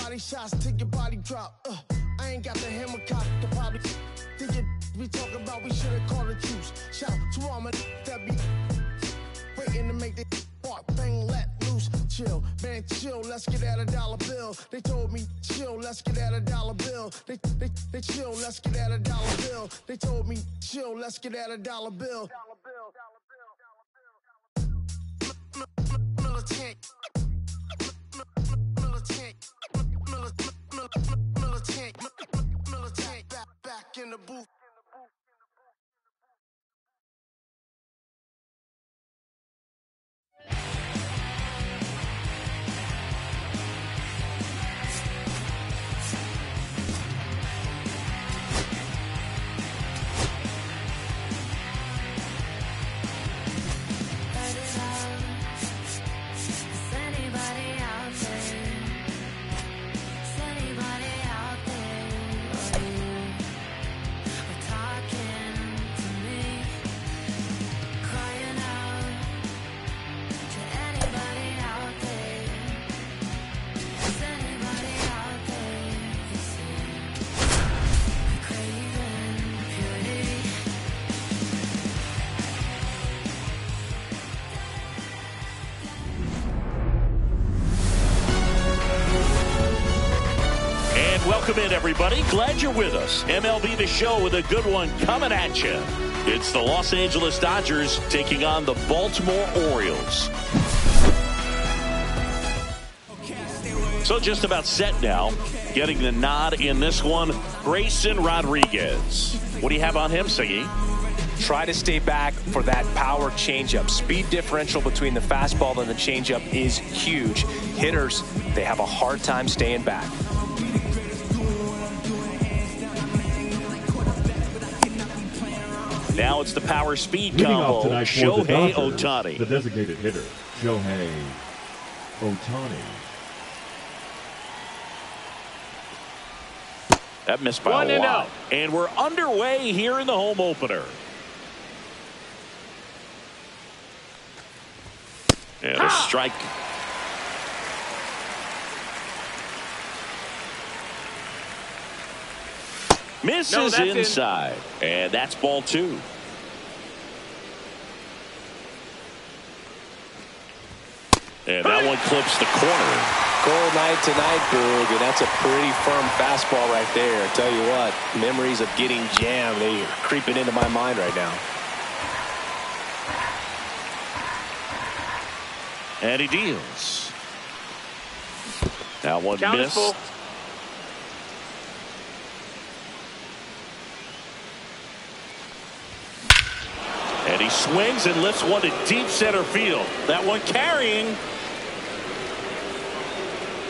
body shots till your body drop. I ain't got the hammer cock to probably think it we talk about. We should have called it juice. Shout to all my that be waiting to make the part thing let loose. Chill, man, chill. Let's get at $1 bill. They told me chill. Let's get at $1 bill. They chill. Let's get at $1 bill. They told me chill. Let's get at $1 bill. Militant. Back in the booth. Welcome in, everybody. Glad you're with us. MLB The Show with a good one coming at you. It's the Los Angeles Dodgers taking on the Baltimore Orioles. So just about set now. Getting the nod in this one, Grayson Rodriguez. What do you have on him, Siggy? Try to stay back for that power changeup. Speed differential between the fastball and the changeup is huge. Hitters, they have a hard time staying back. Now it's the power speed combo. Shohei Ohtani. The designated hitter, Shohei Ohtani. That missed by a lot. And we're underway here in the home opener. And a strike. Misses inside. And that's ball 2. And that one clips the corner. Cold night tonight, Boog, and that's a pretty firm fastball right there. I tell you what, memories of getting jammed, they are creeping into my mind right now. And he deals. That one missed. And he swings and lifts one to deep center field. That one carrying.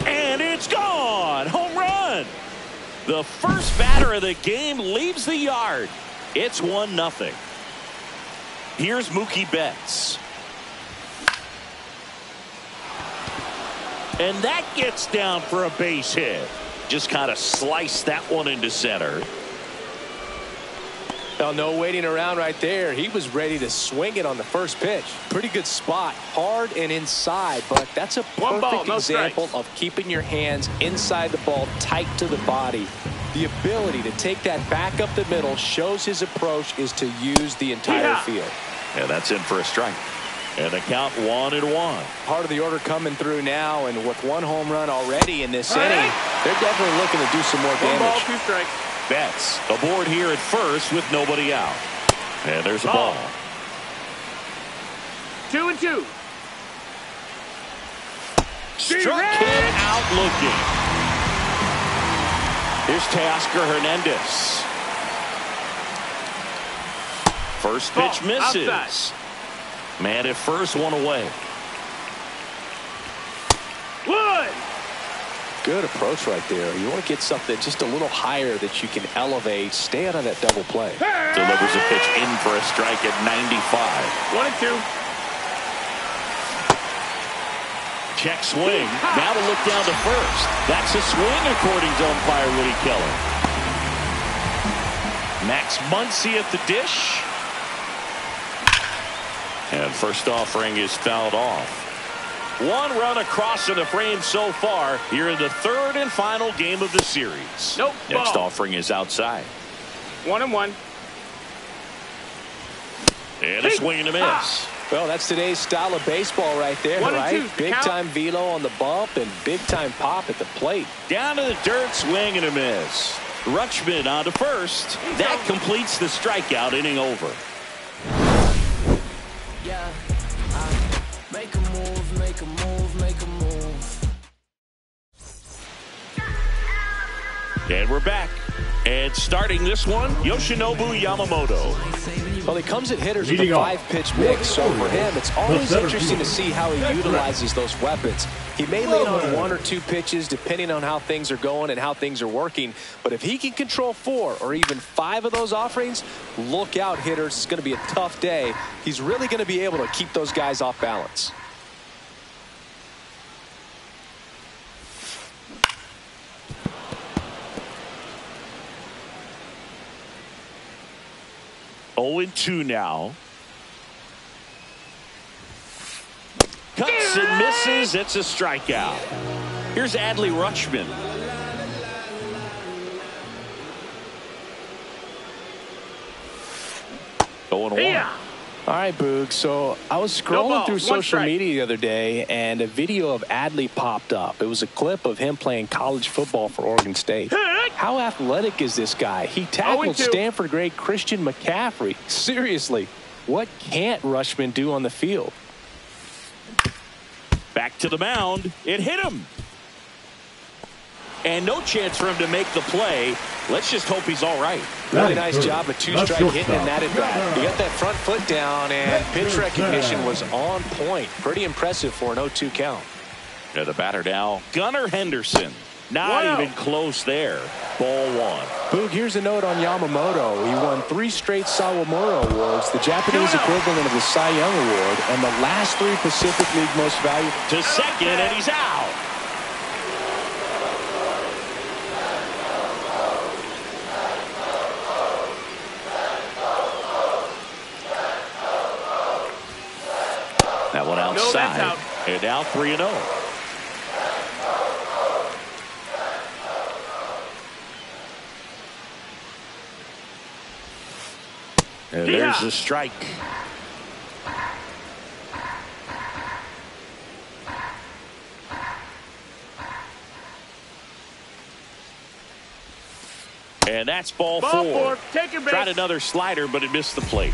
And it's gone. Home run. The first batter of the game leaves the yard. It's 1-0. Here's Mookie Betts. And that gets down for a base hit. Just kind of sliced that one into center. Well, no waiting around right there. He was ready to swing it on the first pitch. Pretty good spot, hard and inside, but that's a perfect example of keeping your hands inside the ball, tight to the body. The ability to take that back up the middle shows his approach is to use the entire field. And that's in for a strike. And the count 1-1. Part of the order coming through now, and with one home run already in this inning, they're definitely looking to do some more damage. 1 ball, 2 strikes. Betts aboard here at first with nobody out. And there's a ball. 2-2. Struck him out looking. Here's Teoscar Hernandez. First pitch misses. Outside. Man at first, one away. Wood. Good approach right there. You want to get something just a little higher that you can elevate. Stay out of that double play. Delivers a pitch in for a strike at 95. 1-2. Check swing. Now to look down to first. That's a swing according to umpire Woody Keller. Max Muncy at the dish. And first offering is fouled off. One run across in the frame so far here in the third and final game of the series. Nope. Next Ball. offering is outside. 1-1. And a swing and a miss. Well, that's today's style of baseball right there, 1-2, right? Big count. time velo on the bump and big time pop at the plate. Down to the dirt, swing and a miss. Rutschman on to first. That completes the strikeout, inning over. Yeah, make a move, make a move, make a move. And we're back. And starting this one, Yoshinobu Yamamoto. Well, he comes at hitters with a Leading off. 5-pitch mix, so for him, it's always interesting to see how he utilizes those weapons. He may lean on 1 or 2 pitches depending on how things are going and how things are working, but if he can control 4 or even 5 of those offerings, look out, hitters. It's going to be a tough day. He's really going to be able to keep those guys off balance. Oh and 2 now. Cuts and misses. It's a strikeout. Here's Adley Rutschman. Going one. Yeah. All right, Boog. So I was No scrolling ball, through one social strike. media the other day, and a video of Adley popped up. It was a clip of him playing college football for Oregon State. How athletic is this guy? He tackled 0-2. Stanford great Christian McCaffrey. Seriously, what can't Rutschman do on the field? Back to the mound. It hit him. And no chance for him to make the play. Let's just hope he's all right. Really nice job of 2-strike hitting in that at bat. He got that front foot down, and pitch recognition was on point. Pretty impressive for an 0-2 count. Yeah, the batter now, Gunnar Henderson. Not Wow. even close there. Ball one. Boog, here's a note on Yamamoto. He won 3 straight Sawamura Awards, the Japanese equivalent of the Cy Young Award, and the last 3 Pacific League Most Valuable. To second, and he's out. That one outside. that's out. And now 3-0. And there's the strike. And that's ball four. Take your base. Tried another slider, but it missed the plate.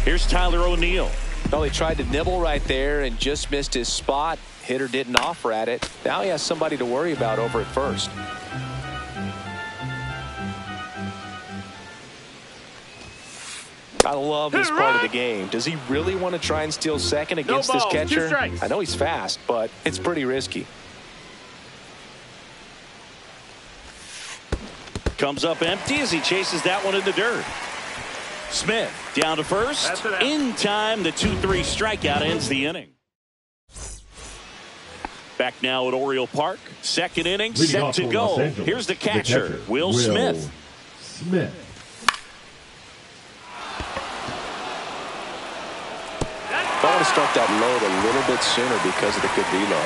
Here's Tyler O'Neill. Well, he tried to nibble right there and just missed his spot. Hitter didn't offer at it. Now he has somebody to worry about over at first. I love this part of the game. Does he really want to try and steal second against this balls, 2 catcher? strikes. I know he's fast, but it's pretty risky. Comes up empty as he chases that one in the dirt. Smith down to first. That's it out. In time, the 2-3 strikeout ends the inning. Back now at Oriole Park. Second inning, Leading set off to for go. Los Angeles, Here's the catcher, Will Smith. Smith. I want to start that load a little bit sooner because of the good velo.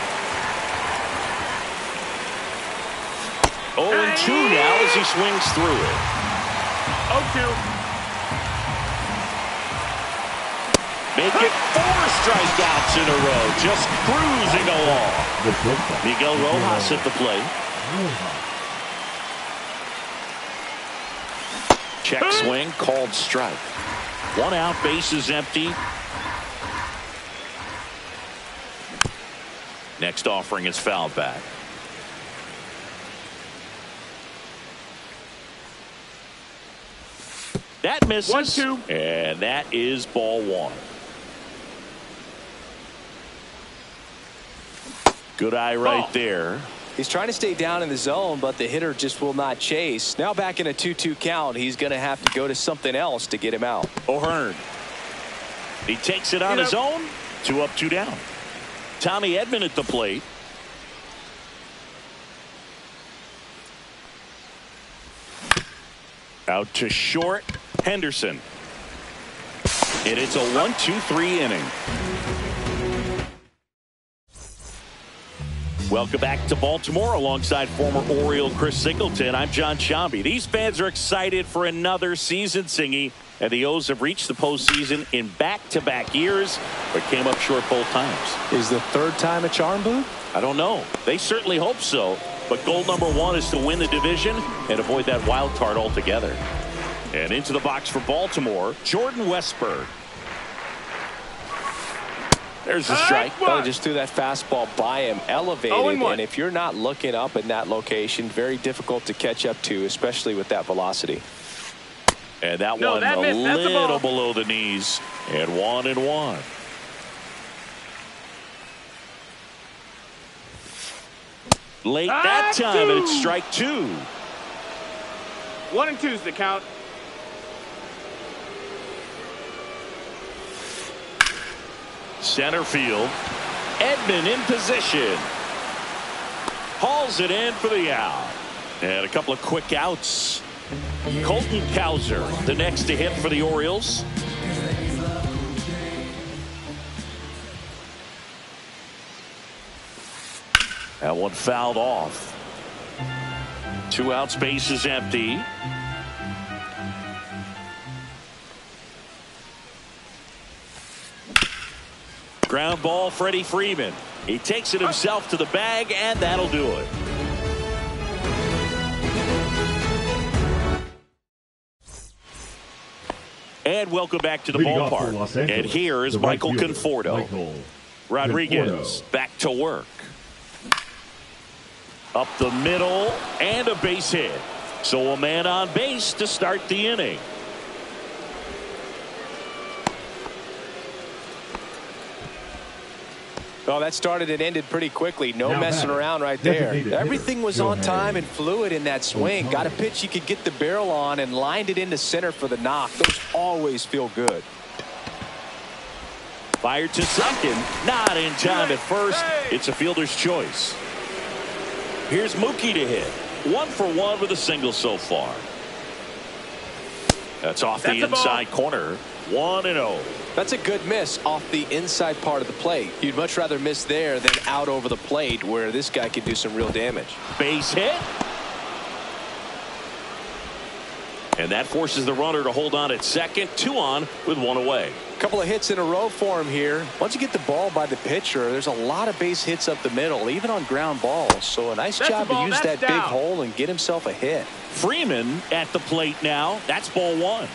0-2 now as he swings through it. 0-2. Make it 4 strikeouts in a row. Just cruising along. The shortstop. Miguel Rojas at the plate. Check swing, called strike. 1 out, base is empty. Next offering is fouled back. That misses. 1-2. And that is ball 1. Good eye right Ball. there. He's trying to stay down in the zone, but the hitter just will not chase. Now back in a 2-2 count, he's going to have to go to something else to get him out. O'Hearn. He takes it on his own. 2 up, 2 down. Tommy Edman at the plate. Out to short, Henderson. And it's a 1-2-3 inning. Welcome back to Baltimore alongside former Oriole Chris Singleton. I'm John Shambi. These fans are excited for another season, Singy, and the O's have reached the postseason in back-to-back years, but came up short both times. Is the third time a charm, Boo? I don't know. They certainly hope so, but goal number one is to win the division and avoid that wild card altogether. And into the box for Baltimore, Jordan Westburg. There's the strike. Oh, just threw that fastball by him, elevated, and if you're not looking up in that location, very difficult to catch up to, especially with that velocity. And that one a little below the knees, and 1-1. Late that time, and it's strike two. 1 and 2 is the count. Center field. Edman in position. Hauls it in for the out. And a couple of quick outs. Colton Cowser, the next to hit for the Orioles. That one fouled off. 2 outs, base is empty. Ground ball, Freddie Freeman. He takes it himself to the bag, and that'll do it. And welcome back to the ballpark. And here is Michael Conforto. Rodriguez back to work. Up the middle, and a base hit. So a man on base to start the inning. Oh, that started and ended pretty quickly. No messing around right there. Everything was on time and fluid in that swing. Got a pitch you could get the barrel on and lined it into center for the knock. Those always feel good. Fired to second. Not in time at first. It's a fielder's choice. Here's Mookie to hit. 1 for 1 with a single so far. That's off the inside corner. 1-0. That's a good miss off the inside part of the plate. You'd much rather miss there than out over the plate where this guy could do some real damage. Base hit. And that forces the runner to hold on at second. 2 on with 1 away. A couple of hits in a row for him here. Once you get the ball by the pitcher, there's a lot of base hits up the middle, even on ground balls. So a nice job to use that big hole and get himself a hit. Freeman at the plate now. That's ball 1.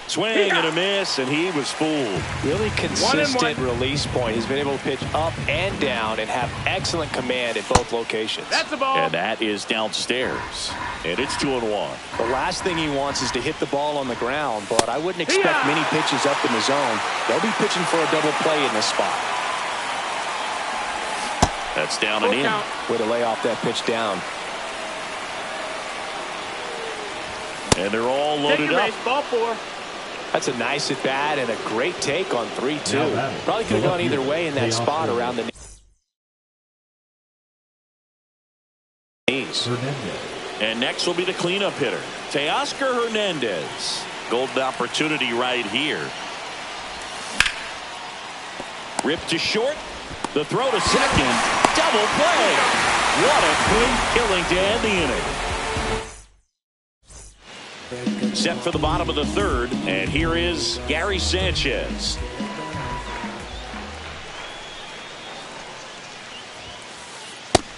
Swing and a miss, and he was fooled. Really consistent release point. He's been able to pitch up and down and have excellent command at both locations. That's a ball. And that is downstairs. And it's 2-1. The last thing he wants is to hit the ball on the ground, but I wouldn't expect many pitches up in the zone. They'll be pitching for a double play in this spot. That's down and in. Way to lay off that pitch down. And they're all loaded up. Ball 4. That's a nice at bat and a great take on 3-2. Probably could have gone either way in that spot around the knees. And next will be the cleanup hitter, Teoscar Hernandez. Golden opportunity right here. Ripped to short. The throw to second. Double play. What a clean killing to end the inning. Set for the bottom of the third, and here is Gary Sanchez.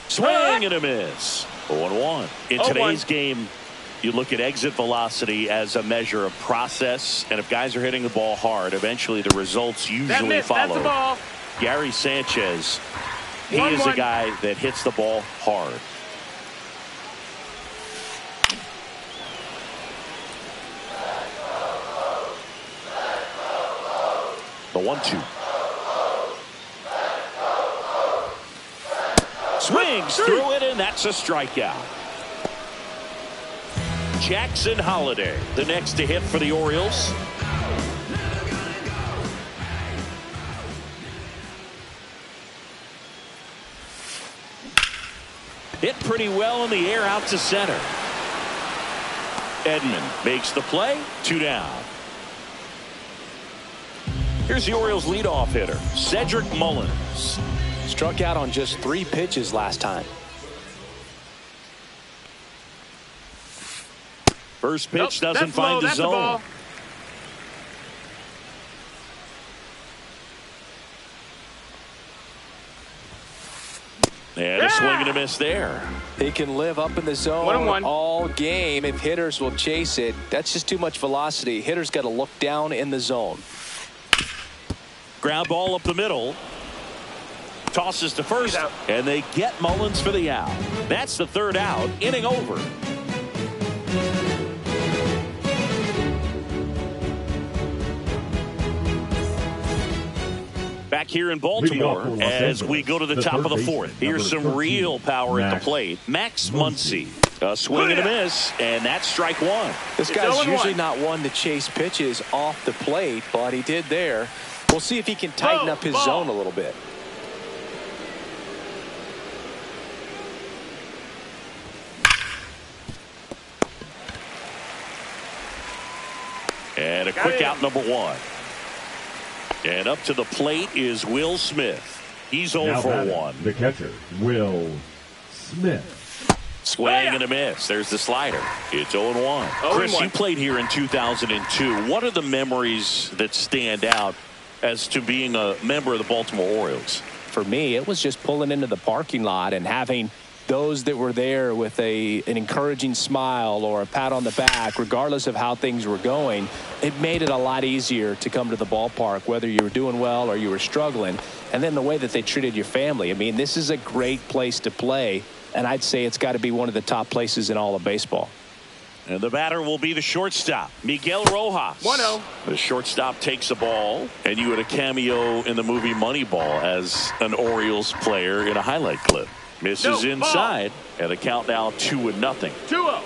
Swing and a miss. 0-1. In today's game, you look at exit velocity as a measure of process, and if guys are hitting the ball hard, eventually the results usually follow. That's the ball. Gary Sanchez, he is a guy that hits the ball hard. The 1-2. Swings through it, and that's a strikeout. Jackson Holliday, the next to hit for the Orioles. Hit pretty well in the air out to center. Edman makes the play. 2 down. Here's the Orioles leadoff hitter, Cedric Mullins. Struck out on just 3 pitches last time. First pitch doesn't find the zone. And a swing and a miss there. He can live up in the zone all game if hitters will chase it. That's just too much velocity. Hitters got to look down in the zone. Ground ball up the middle. Tosses to first, and they get Mullins for the out. That's the 3rd out. Inning over. Back here in Baltimore as we go to the top of the 4th. Here's some real power at the plate. Max Muncy. A swing and a miss, and that's strike 1. This guy's usually not one to chase pitches off the plate, but he did there. We'll see if he can tighten up his zone a little bit. And a quick out, number 1. And up to the plate is Will Smith. He's 0 for 1. The catcher, Will Smith. Swing and a miss. There's the slider. It's 0-1. Chris, you played here in 2002. What are the memories that stand out as to being a member of the Baltimore Orioles? For me, it was just pulling into the parking lot and having those that were there with an encouraging smile or a pat on the back, regardless of how things were going. It made it a lot easier to come to the ballpark, whether you were doing well or you were struggling. And then the way that they treated your family. I mean, this is a great place to play, and I'd say it's got to be one of the top places in all of baseball. And the batter will be the shortstop, Miguel Rojas. 1-0. The shortstop takes the ball, and you had a cameo in the movie Moneyball as an Orioles player in a highlight clip. Misses inside, and the count now 2-0. 2-0.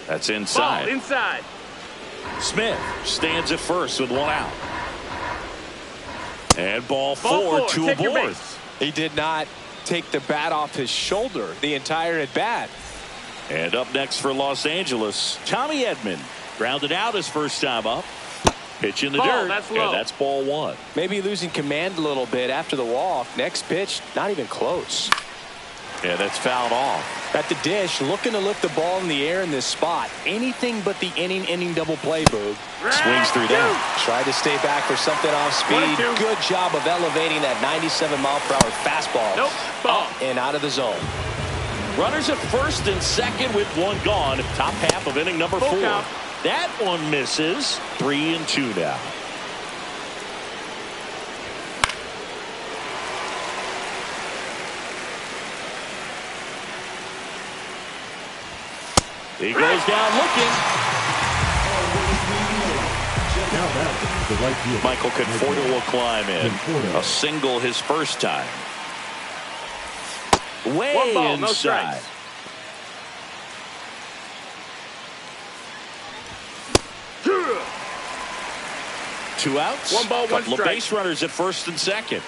That's inside. Ball inside. Smith stands at first with 1 out. And ball 4 to a board. He did not take the bat off his shoulder the entire at bat. And up next for Los Angeles, Tommy Edman. Grounded out his first time up. Pitch in the dirt, and that's ball 1. Maybe losing command a little bit after the walk. Next pitch, not even close. And that's fouled off. At the dish, looking to lift the ball in the air in this spot. Anything but the inning double play, Boog. Swings through there. Tried to stay back for something off speed. Good job of elevating that 97-mile-per-hour fastball up and out of the zone. Runners at first and second with 1 gone. Top half of inning number 4. Count. That one misses. 3-2 now. He goes down looking. Michael Conforto will climb in. A single his first time. Way 1 ball, inside. no strikes. Two outs. 1 ball, 1 Couple strike. of base runners at first and second.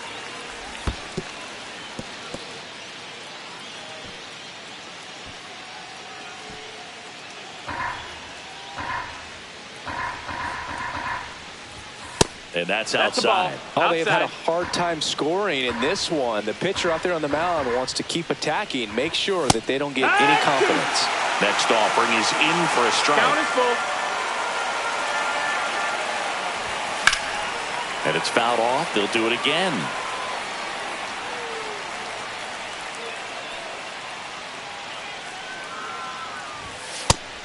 And that's outside. Oh, they've had a hard time scoring in this one. The pitcher out there on the mound wants to keep attacking, make sure that they don't get any confidence. Next offering is in for a strike. Count is full. And it's fouled off. They'll do it again.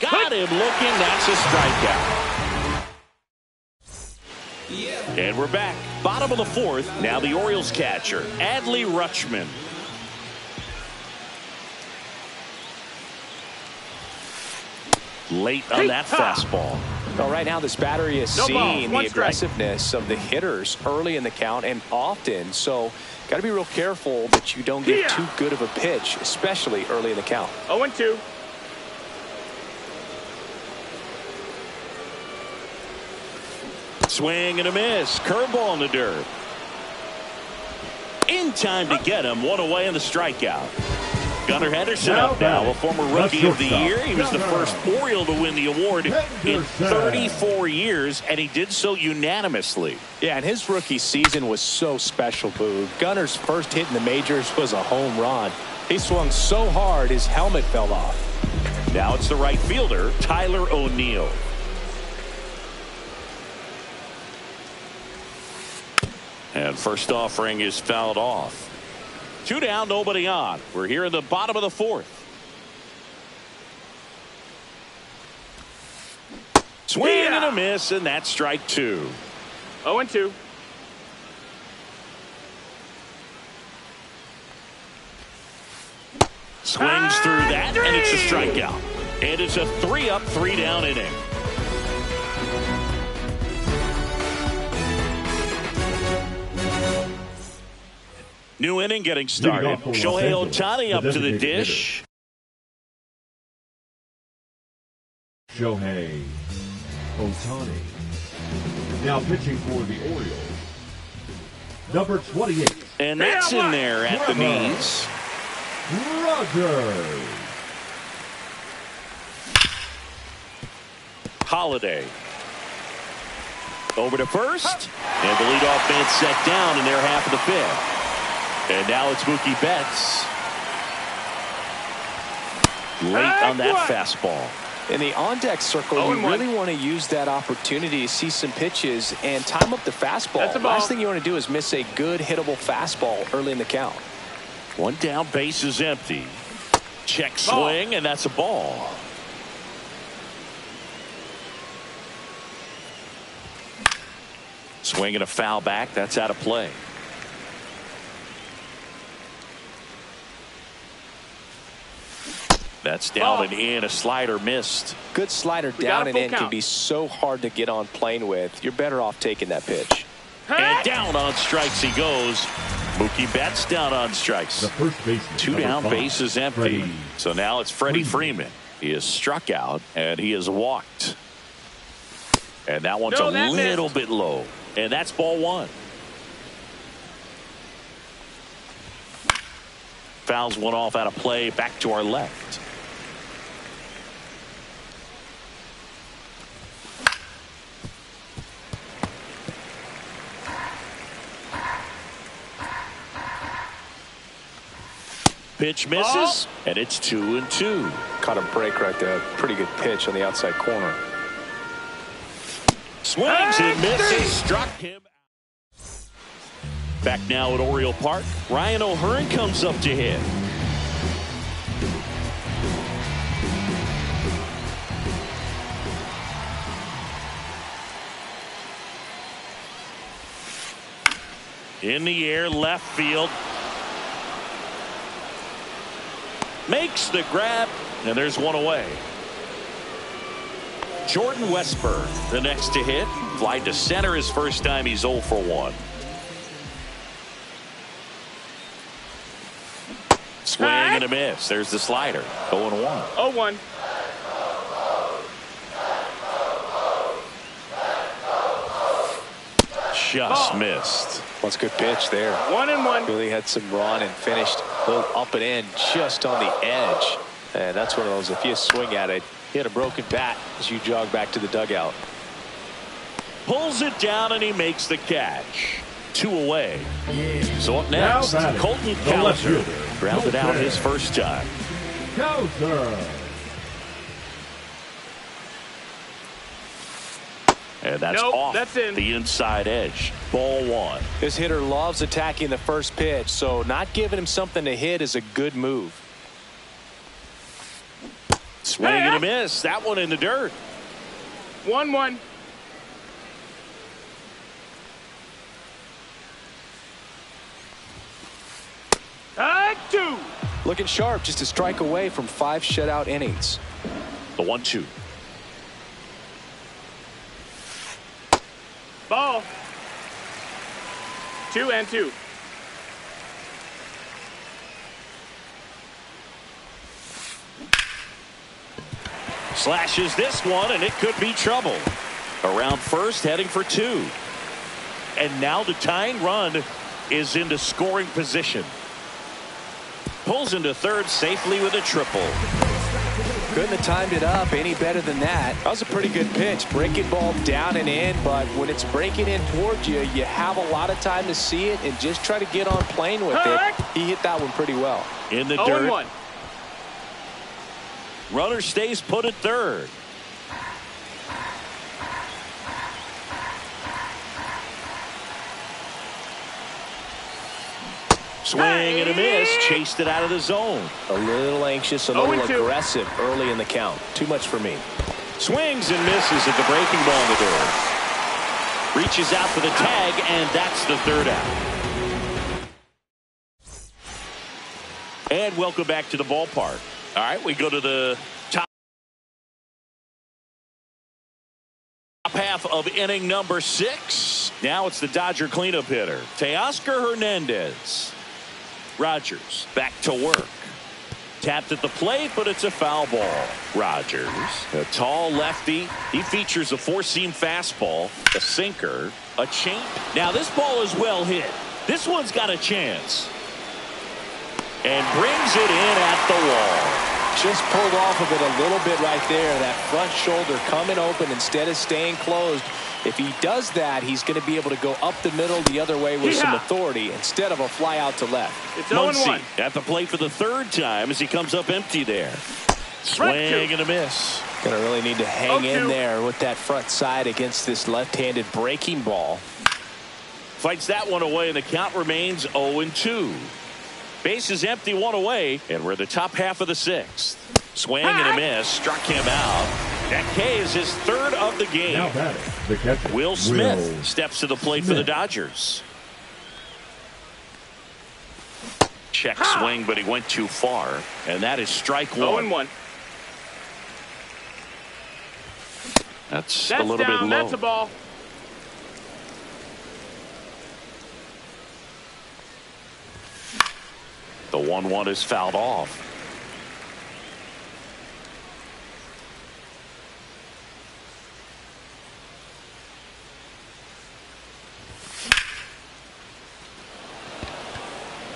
Got him looking. That's a strikeout. And we're back. Bottom of the 4th. Now the Orioles catcher, Adley Rutschman. Late on that fastball. Well, right now this battery is seeing the aggressiveness of the hitters early in the count and often. So got to be real careful that you don't get too good of a pitch, especially early in the count. 0-2. Swing and a miss. Curveball in the dirt. In time to get him. 1 away in the strikeout. Gunnar Henderson up now, a former Rookie of the Year. He was the first Oriole to win the award in 34 years, and he did so unanimously. Yeah, and his rookie season was so special, Boo. Gunnar's first hit in the majors was a home run. He swung so hard his helmet fell off. Now it's the right fielder, Tyler O'Neill. And first offering is fouled off. 2 down, nobody on. We're here in the bottom of the 4th. Swing and a miss, and that's strike 2. 0-2. Swings through that, and it's a strikeout. And it's a 3-up, 3-down inning. New inning getting started. Shohei Ohtani up to the dish. Shohei Ohtani. Now pitching for the Orioles. Number 28. And that's in there at the knees. Rogers. Holiday. Over to first. And the leadoff man set down in their half of the 5th. And now it's Mookie Betts. Late on that fastball. In the on-deck circle, you really want to use that opportunity to see some pitches and time up the fastball. That's a ball. Last thing you want to do is miss a good hittable fastball early in the count. 1 down, base is empty. Check swing, and that's a ball. Swing and a foul back. That's out of play. That's down and in. A slider missed. Good slider down and in can be so hard to get on plane with. You're better off taking that pitch. And down on strikes he goes. Mookie Betts down on strikes. The first baseman. 2 down, base is empty. Freddie. So now it's Freddie Freeman. He is struck out and he is walked. And that one's a little bit low. And that's ball 1. Fouls one off out of play. Back to our left. Pitch misses, and it's 2-2. Caught a break right there. Pretty good pitch on the outside corner. Swings and misses. Struck him. Back now at Oriole Park. Ryan O'Hearn comes up to hit. In the air, left field. Makes the grab, and there's one away. Jordan Westburg, the next to hit. Fly to center his first time. He's 0 for 1. Swing and a miss. There's the slider. 0-1. 0-1. Just missed. That's a good pitch there. 1-1. Really had some run and finished a little up and in just on the edge. And that's one of those, if you swing at it, hit a broken bat as you jog back to the dugout. Pulls it down and he makes the catch. 2 away. So up next, Colton Cowser grounded out his first time. Cowser. And that's off the inside edge. Ball 1. This hitter loves attacking the first pitch, so not giving him something to hit is a good move. Swing and a miss. That one in the dirt. 1-1. Two. Looking sharp, just a strike away from 5 shutout innings. The 1-2. Ball. 2-2. Slashes this one, and it could be trouble. Around first, heading for 2. And now the tying run is into scoring position. Pulls into third safely with a triple. Couldn't have timed it up any better than that. That was a pretty good pitch. Breaking ball down and in, but when it's breaking in towards you, you have a lot of time to see it and just try to get on playing with it. He hit that one pretty well. In the dirt. 0-1. Runner stays put at third. Swing and a miss. Chased it out of the zone. A little anxious, a little aggressive early in the count. Too much for me. Swings and misses at the breaking ball in the dirt. Reaches out for the tag, and that's the third out. And welcome back to the ballpark. All right, we go to the top half of inning number 6. Now it's the Dodger cleanup hitter, Teoscar Hernandez. Rogers back to work. Tapped at the plate, but it's a foul ball. Rogers, a tall lefty. He features a 4-seam fastball, a sinker, a change. Now this ball is well hit. This one's got a chance. And brings it in at the wall. Just pulled off of it a little bit right there. That front shoulder coming open instead of staying closed. If he does that, he's going to be able to go up the middle the other way with some authority instead of a fly out to left. It's Muncy 0-1. at the plate for the third time as he comes up empty there. Swing and a miss. Going to really need to hang 0-2. in there with that front side against this left-handed breaking ball. Fights that one away, and the count remains 0-2. Base is empty, one away, and we're the top half of the 6th. Swing and a miss. Struck him out. That K is his third of the game. Now batting, the catcher, Will Smith steps to the plate for the Dodgers. Check swing, but he went too far, and that is strike 1. 0-1. That's That's a little down. bit low. That's a ball. The 1-1 is fouled off.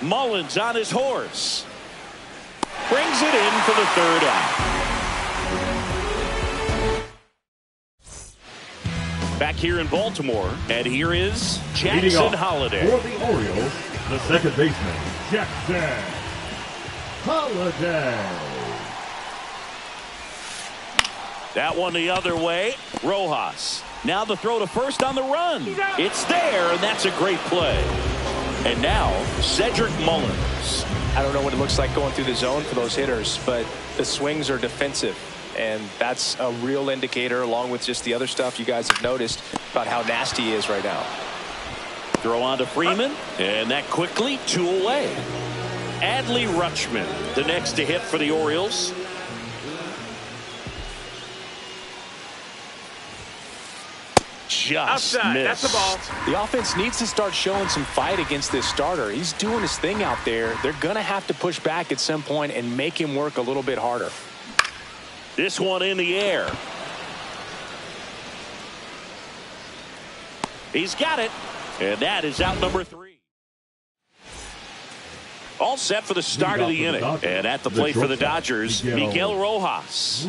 Mullins on his horse. Brings it in for the third out. Back here in Baltimore, and here is Leading Jackson off Holiday. for the Orioles, the second baseman, Jackson Holiday. That one the other way. Rojas. Now the throw to first on the run. It's there, and that's a great play. And now, Cedric Mullins. I don't know what it looks like going through the zone for those hitters, but the swings are defensive. And that's a real indicator, along with just the other stuff you guys have noticed about how nasty he is right now. Throw on to Freeman, and that quickly 2 away. Adley Rutschman, the next to hit for the Orioles. Just Outside. missed. That's a ball. The offense needs to start showing some fight against this starter. He's doing his thing out there. They're going to have to push back at some point and make him work a little bit harder. This one in the air. He's got it. And that is out number 3. All set for the start of the inning. And at the plate for the Dodgers, Miguel Rojas.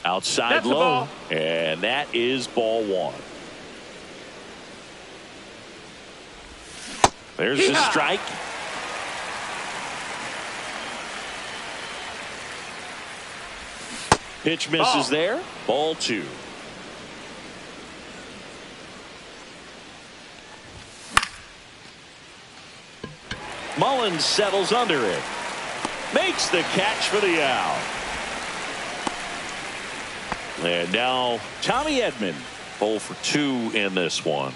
Outside That's a low. ball. And that is ball 1. There's the strike. Pitch misses there. Ball 2. Mullins settles under it. Makes the catch for the out. And now Tommy Edman, 0 for 2 in this one.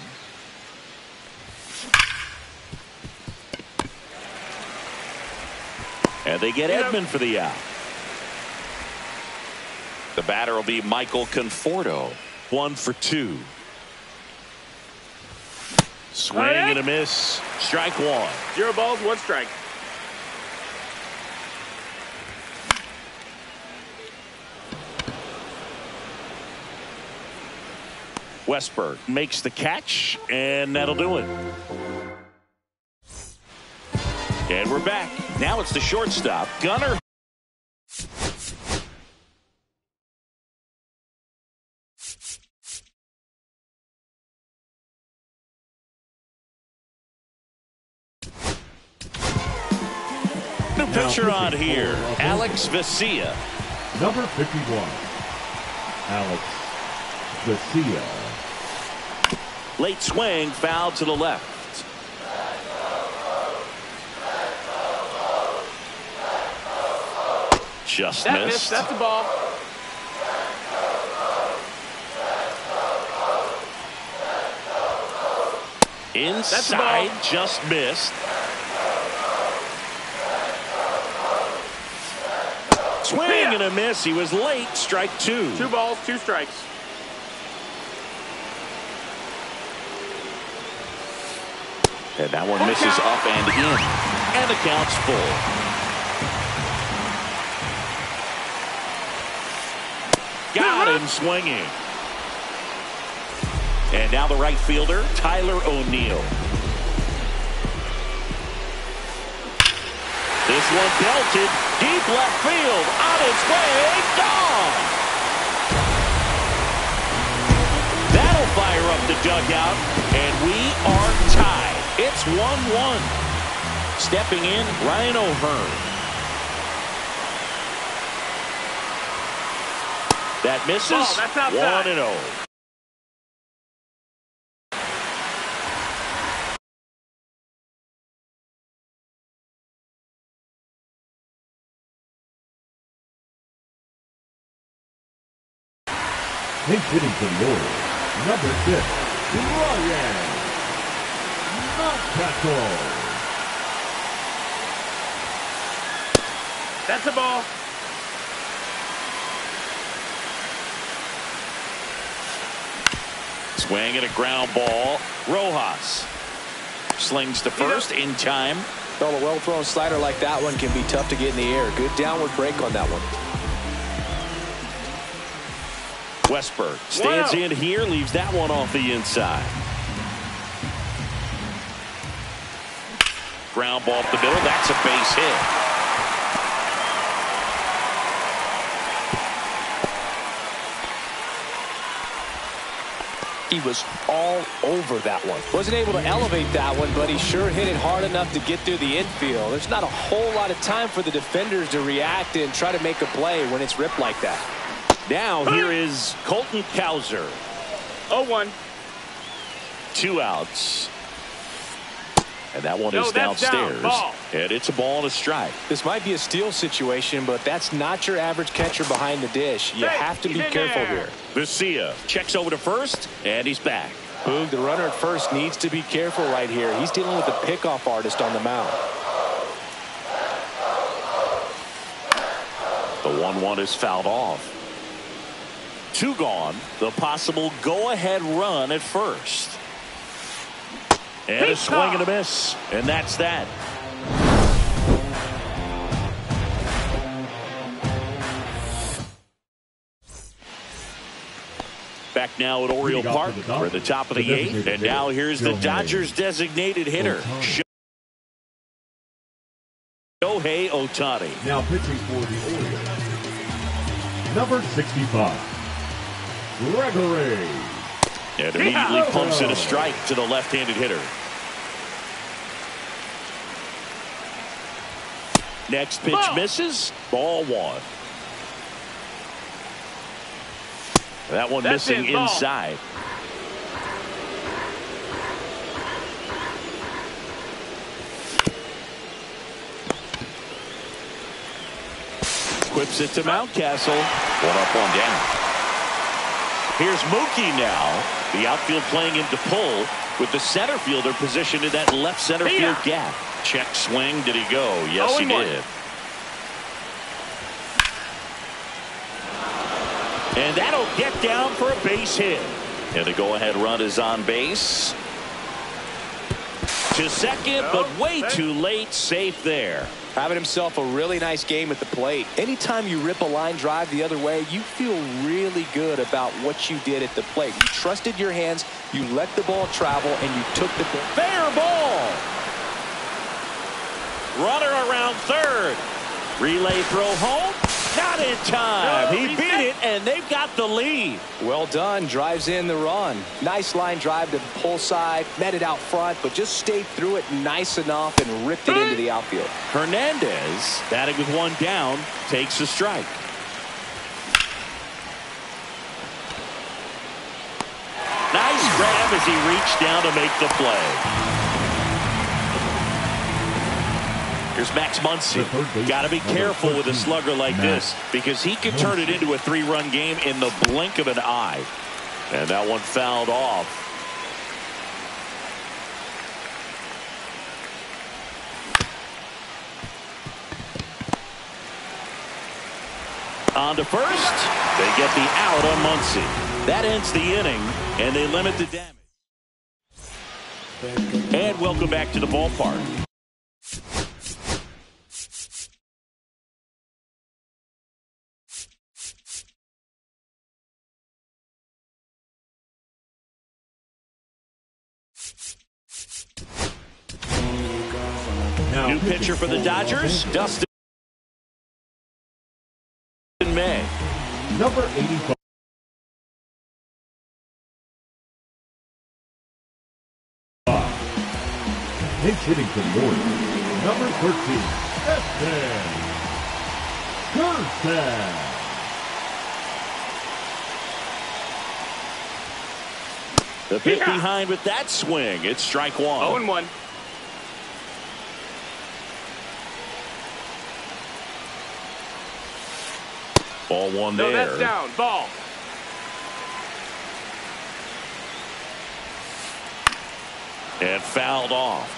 And they get Edman for the out. The batter will be Michael Conforto, 1 for 2. Swing and a miss. Strike 1. 0 balls, 1 strike. Westberg makes the catch, and that'll do it. And we're back. Now it's the shortstop, Gunnar. New pitcher on here, Alex Vesia. Number 51, Alex Vesia. Late swing, foul to the left. Just missed. That's the ball. Inside, just missed. Swing and a miss. He was late. Strike two. 2 balls, 2 strikes. And that one misses up and in. And the count's full. Got him swinging. And now the right fielder, Tyler O'Neill. This one belted deep left field. On its way, gone. That'll fire up the dugout, and we are tied. It's 1-1. Stepping in, Ryan O'Hearn. That misses. Oh, that's outside. 1-0. He's hitting for the Orioles. Number 6, Ryan Mountcastle. That's a ball. Swing and a ground ball. Rojas slings to first in time. Well, a well-thrown slider like that one can be tough to get in the air. Good downward break on that one. Westberg stands in here, leaves that one off the inside. Ground ball up the middle. That's a base hit. He was all over that one. Wasn't able to elevate that one, but he sure hit it hard enough to get through the infield. There's not a whole lot of time for the defenders to react and try to make a play when it's ripped like that. Now here is Colton Cowser. 0-1. 2 outs. And that one is that's downstairs. Down. Ball. And it's a ball and a strike. This might be a steal situation, but that's not your average catcher behind the dish. You have to be careful here. Vesia checks over to first, and he's back. Boog, the runner at first needs to be careful right here. He's dealing with the pickoff artist on the mound. The 1-1 is fouled off. 2 gone. The possible go-ahead run at first. And a swing and a miss. And that's that. Back now at Oriole Park. We're at the top of the 8th. And now here's the Dodgers designated hitter, Shohei Ohtani. Now pitching for the Orioles. Number 65, Gregory. And immediately pumps in a strike to the left-handed hitter. Next pitch misses. Ball 1. That one missing inside. Quips it to Mountcastle. 1 up, 1 down. Here's Mookie now. The outfield playing him to pull with the center fielder positioned in that left center field gap. Check swing. Did he go? Yes, he did. And that'll get down for a base hit. And the go-ahead run is on base. To second, but way too late. Safe there. Having himself a really nice game at the plate. Anytime you rip a line drive the other way, you feel really good about what you did at the plate. You trusted your hands, you let the ball travel, and you took the fair ball. Runner around third. Relay throw home. Not in time. He beat it, and they've got the lead. Well done. Drives in the run. Nice line drive to the pull side. Met it out front, but just stayed through it nice enough and ripped it into the outfield. Hernandez, batting with one down, takes a strike. Nice grab as he reached down to make the play. Here's Max Muncy. Got to be careful with a slugger like this because he can turn it into a three-run game in the blink of an eye. And that one fouled off. On to first. They get the out on Muncy. That ends the inning, and they limit the damage. And welcome back to the ballpark. New pitcher for the Dodgers, Dustin May. Number 85. Pinch hitting for the Warriors. Number 13. Eston Gerson. The pitch behind with that swing. It's strike one. 0-1. Ball one No, there. that's down. Ball. And fouled off.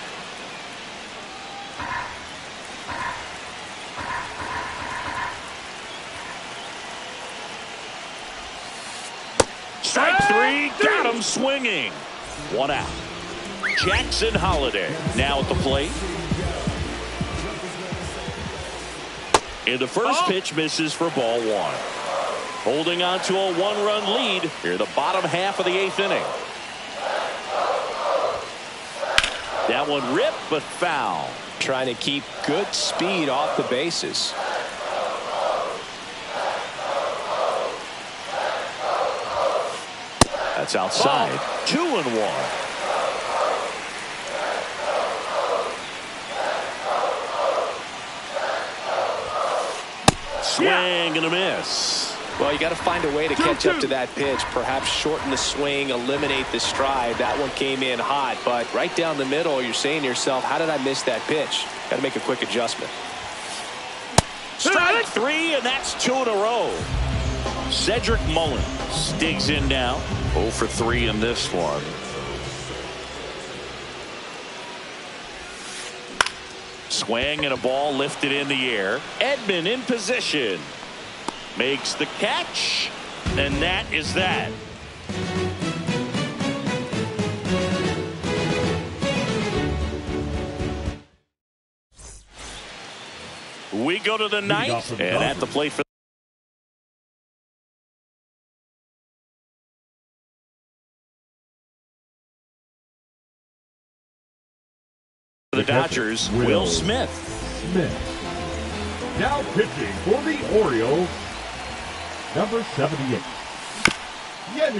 Strike three. Got him swinging. One out. Jackson Holiday now at the plate. And the first pitch misses for ball one. Holding on to a one-run lead here the bottom half of the eighth inning. That one ripped but foul. Trying to keep good speed off the bases. That's outside. 2-1. Swing and a miss. Well, you got to find a way to catch up to that pitch. Perhaps shorten the swing, eliminate the stride. That one came in hot, but right down the middle, you're saying to yourself, how did I miss that pitch? Got to make a quick adjustment. Strike three, and that's two in a row. Cedric Mullins digs in now. 0 for 3 in this one. Swing and a ball lifted in the air. Edman in position. Makes the catch. And that is that. We go to the ninth. And at the plate for the Dodgers, Will Smith. Now pitching for the Orioles, number 78.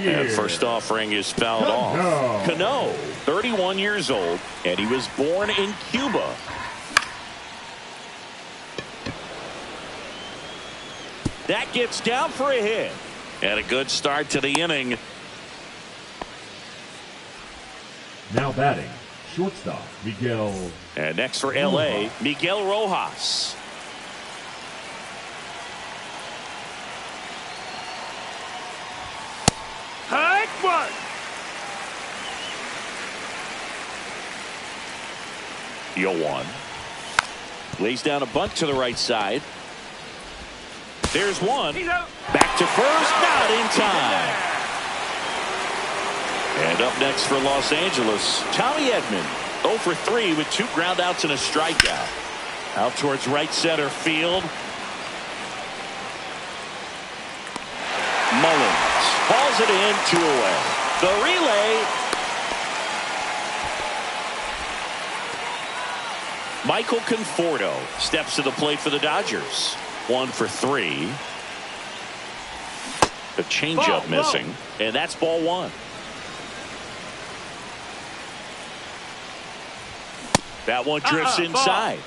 And first offering is fouled off. Cano, 31 years old, and he was born in Cuba. That gets down for a hit. And a good start to the inning. Now batting, shortstop, Miguel. And next for L.A., Miguel Rojas. Hike one. Yoan lays down a bunt to the right side. There's one. Back to first, not in time. And up next for Los Angeles, Tommy Edman. 0 for 3 with 2 groundouts and a strikeout. Out towards right center field. Mullins hauls it in, 2 away. The relay. Michael Conforto steps to the plate for the Dodgers. 1 for 3. The changeup missing, and that's ball 1. That one drifts inside.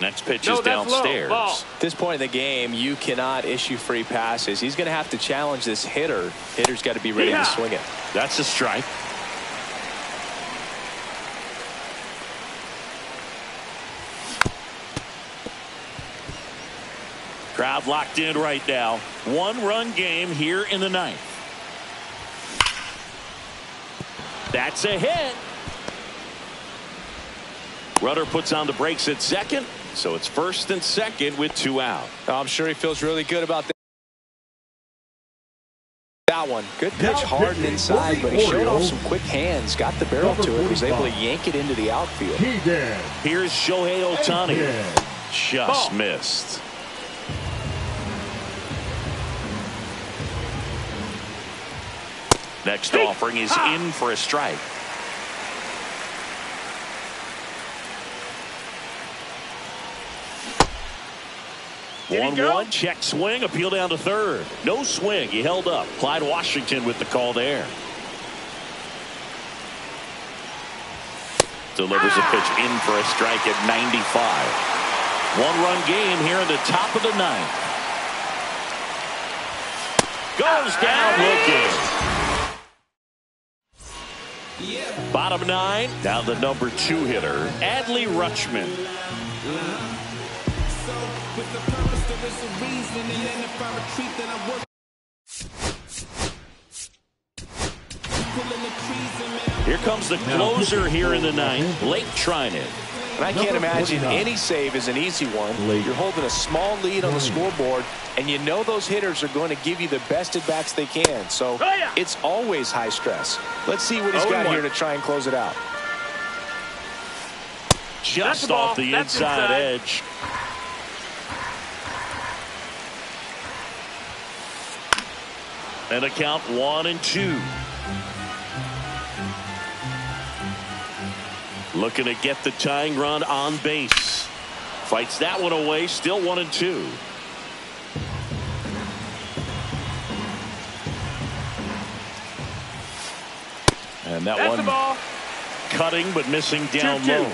Next pitch is downstairs. At this point in the game, you cannot issue free passes. He's going to have to challenge this hitter. Hitter's got to be ready to swing it. That's a strike. Crowd locked in right now. 1-run game here in the 9th. That's a hit. Runner puts on the brakes at second, so it's first and second with 2 out. I'm sure he feels really good about that one. Good pitch, hard and inside, but he showed off some quick hands, got the barrel to it, was able to yank it into the outfield. Here's Shohei Ohtani. Just missed. Next offering is in for a strike. One check swing, appeal down to third. No swing. He held up. Clyde Washington with the call there. Delivers a pitch in for a strike at 95. 1-run game here in the top of the 9th. Goes down looking. Bottom 9. Now the number 2 hitter, Adley Rutschman. Here comes the closer here in the 9th, Blake Trinan. And I can't imagine any save is an easy one. You're holding a small lead on the scoreboard, and you know those hitters are going to give you the best at-bats they can. So it's always high stress. Let's see what he's got here to try and close it out. Just off the inside edge. And a count 1-2. Looking to get the tying run on base. Fights that one away. Still 1-2. And that one cutting but missing down low.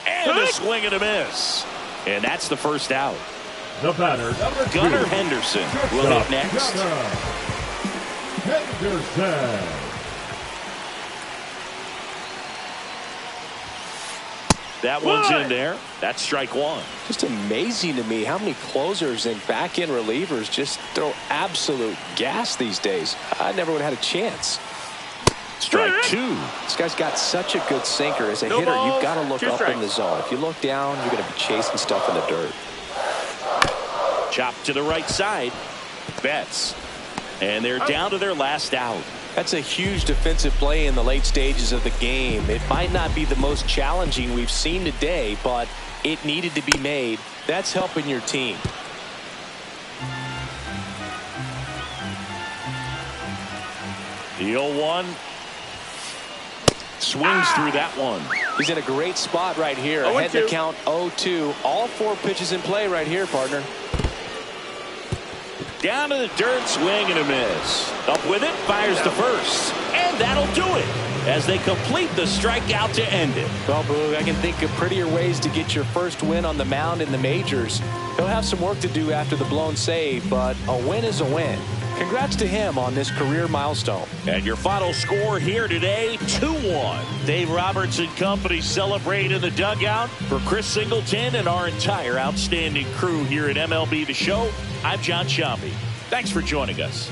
And a swing and a miss. And that's the first out. The batter, Gunnar Henderson will hit next. Henderson. That one's in there. That's strike 1. Just amazing to me how many closers and back-end relievers just throw absolute gas these days. I never would have had a chance. Strike 2. This guy's got such a good sinker. As a hitter, you've got to look up in the zone. If you look down, you're going to be chasing stuff in the dirt. Chop to the right side. Betts. And they're down to their last out. That's a huge defensive play in the late stages of the game. It might not be the most challenging we've seen today, but it needed to be made. That's helping your team. The 0-1. Swings through that one. He's in a great spot right here. Ahead to count 0-2. All 4 pitches in play right here, partner. Down to the dirt, swing and a miss. Up with it, fires to first. And that'll do it as they complete the strikeout to end it. Well, Boog, I can think of prettier ways to get your first win on the mound in the majors. He'll have some work to do after the blown save, but a win is a win. Congrats to him on this career milestone. And your final score here today, 2-1. Dave Roberts and company celebrate in the dugout. For Chris Singleton and our entire outstanding crew here at MLB The Show, I'm John Sciambi. Thanks for joining us.